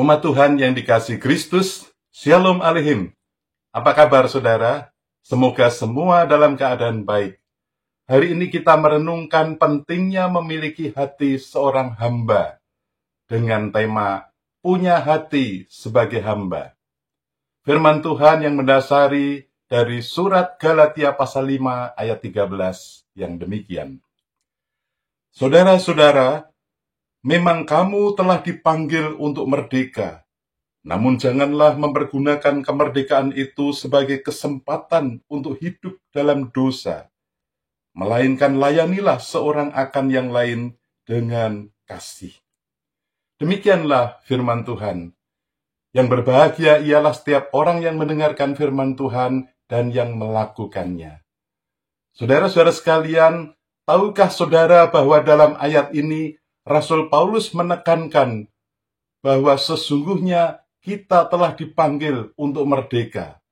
Umat Tuhan yang dikasihi Kristus, Shalom Aleichem. Apa kabar saudara? Semoga semua dalam keadaan baik. Hari ini kita merenungkan pentingnya memiliki hati seorang hamba dengan tema punya hati sebagai hamba. Firman Tuhan yang mendasari dari surat Galatia pasal 5 ayat 13 yang demikian. Saudara-saudara, memang kamu telah dipanggil untuk merdeka, namun janganlah mempergunakan kemerdekaan itu sebagai kesempatan untuk hidup dalam dosa, melainkan layanilah seorang akan yang lain dengan kasih. Demikianlah firman Tuhan. Yang berbahagia ialah setiap orang yang mendengarkan firman Tuhan dan yang melakukannya. Saudara-saudara sekalian, tahukah saudara bahwa dalam ayat ini Rasul Paulus menekankan bahwa sesungguhnya kita telah dipanggil untuk merdeka.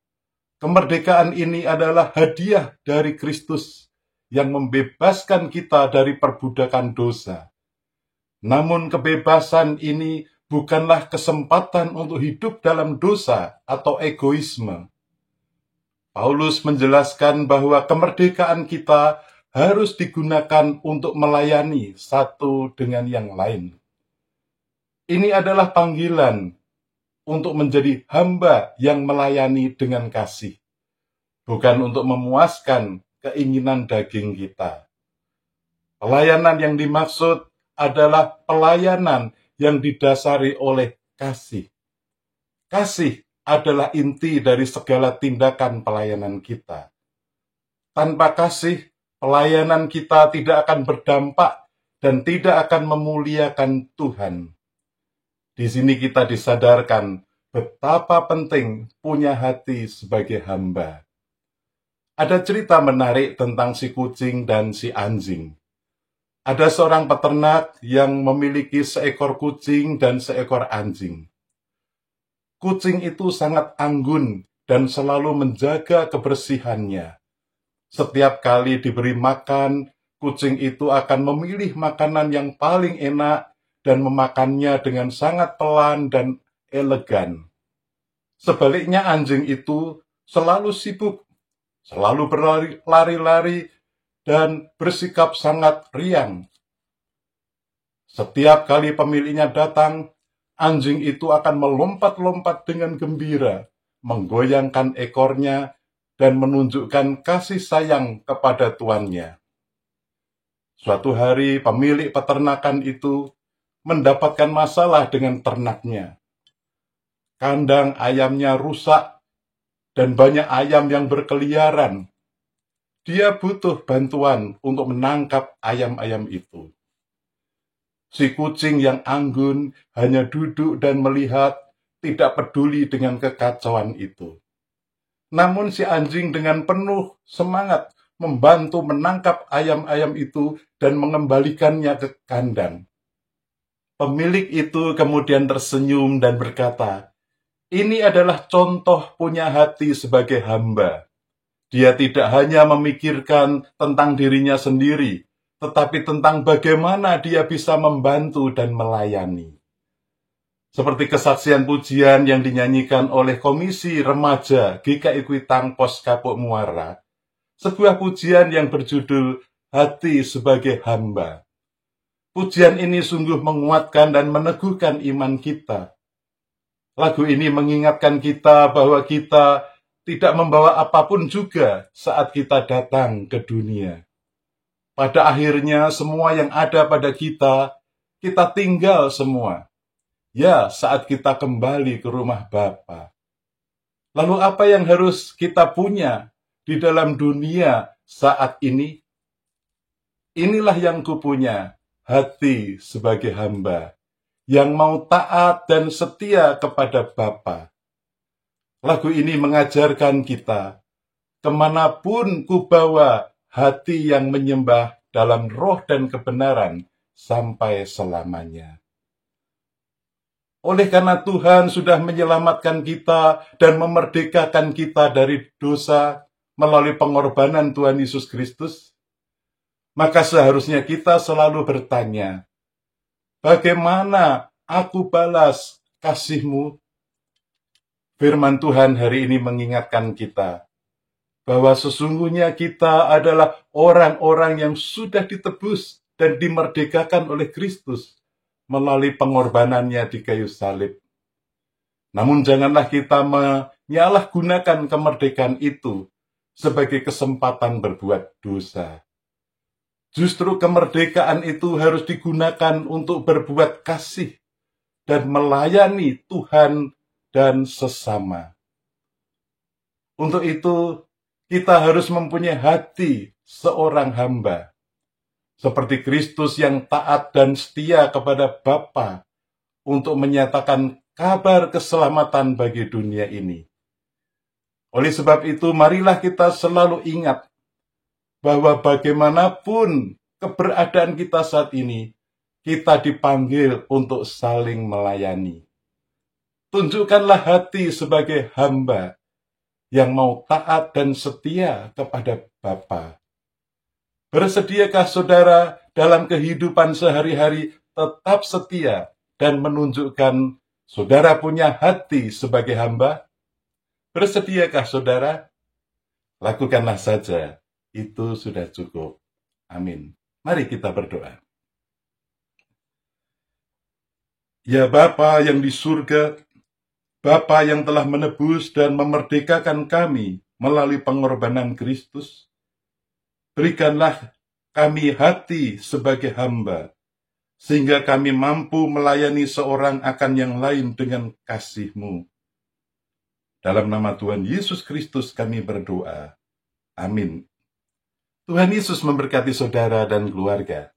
Kemerdekaan ini adalah hadiah dari Kristus yang membebaskan kita dari perbudakan dosa. Namun kebebasan ini bukanlah kesempatan untuk hidup dalam dosa atau egoisme. Paulus menjelaskan bahwa kemerdekaan kita harus digunakan untuk melayani satu dengan yang lain. Ini adalah panggilan untuk menjadi hamba yang melayani dengan kasih, bukan untuk memuaskan keinginan daging kita. Pelayanan yang dimaksud adalah pelayanan yang didasari oleh kasih. Kasih adalah inti dari segala tindakan pelayanan kita. Tanpa kasih, pelayanan kita tidak akan berdampak dan tidak akan memuliakan Tuhan. Di sini kita disadarkan betapa penting punya hati sebagai hamba. Ada cerita menarik tentang si kucing dan si anjing. Ada seorang peternak yang memiliki seekor kucing dan seekor anjing. Kucing itu sangat anggun dan selalu menjaga kebersihannya. Setiap kali diberi makan, kucing itu akan memilih makanan yang paling enak dan memakannya dengan sangat pelan dan elegan. Sebaliknya anjing itu selalu sibuk, selalu berlari-lari dan bersikap sangat riang. Setiap kali pemiliknya datang, anjing itu akan melompat-lompat dengan gembira, menggoyangkan ekornya, dan menunjukkan kasih sayang kepada tuannya. Suatu hari pemilik peternakan itu mendapatkan masalah dengan ternaknya. Kandang ayamnya rusak dan banyak ayam yang berkeliaran. Dia butuh bantuan untuk menangkap ayam-ayam itu. Si kucing yang anggun hanya duduk dan melihat, tidak peduli dengan kekacauan itu. Namun si anjing dengan penuh semangat membantu menangkap ayam-ayam itu dan mengembalikannya ke kandang. Pemilik itu kemudian tersenyum dan berkata, "Ini adalah contoh punya hati sebagai hamba. Dia tidak hanya memikirkan tentang dirinya sendiri, tetapi tentang bagaimana dia bisa membantu dan melayani." Seperti kesaksian pujian yang dinyanyikan oleh Komisi Remaja GKI Kuitang Pos Kapuk Muara, sebuah pujian yang berjudul Hati Sebagai Hamba. Pujian ini sungguh menguatkan dan meneguhkan iman kita. Lagu ini mengingatkan kita bahwa kita tidak membawa apapun juga saat kita datang ke dunia. Pada akhirnya semua yang ada pada kita tinggal semua. Ya, saat kita kembali ke rumah Bapa. Lalu apa yang harus kita punya di dalam dunia saat ini? Inilah yang kupunya, hati sebagai hamba, yang mau taat dan setia kepada Bapa. Lagu ini mengajarkan kita, kemanapun kubawa hati yang menyembah dalam roh dan kebenaran sampai selamanya. Oleh karena Tuhan sudah menyelamatkan kita dan memerdekakan kita dari dosa melalui pengorbanan Tuhan Yesus Kristus, maka seharusnya kita selalu bertanya, bagaimana aku balas kasih-Mu? Firman Tuhan hari ini mengingatkan kita bahwa sesungguhnya kita adalah orang-orang yang sudah ditebus dan dimerdekakan oleh Kristus melalui pengorbanannya di kayu salib. Namun janganlah kita menyalahgunakan kemerdekaan itu sebagai kesempatan berbuat dosa. Justru kemerdekaan itu harus digunakan untuk berbuat kasih dan melayani Tuhan dan sesama. Untuk itu, kita harus mempunyai hati seorang hamba, seperti Kristus yang taat dan setia kepada Bapa untuk menyatakan kabar keselamatan bagi dunia ini. Oleh sebab itu, marilah kita selalu ingat bahwa bagaimanapun keberadaan kita saat ini, kita dipanggil untuk saling melayani. Tunjukkanlah hati sebagai hamba yang mau taat dan setia kepada Bapa. Bersediakah saudara dalam kehidupan sehari-hari tetap setia dan menunjukkan saudara punya hati sebagai hamba? Bersediakah saudara? Lakukanlah saja, itu sudah cukup. Amin. Mari kita berdoa. Ya Bapa yang di surga, Bapa yang telah menebus dan memerdekakan kami melalui pengorbanan Kristus, berikanlah kami hati sebagai hamba, sehingga kami mampu melayani seorang akan yang lain dengan kasih-Mu. Dalam nama Tuhan Yesus Kristus kami berdoa. Amin. Tuhan Yesus memberkati saudara dan keluarga.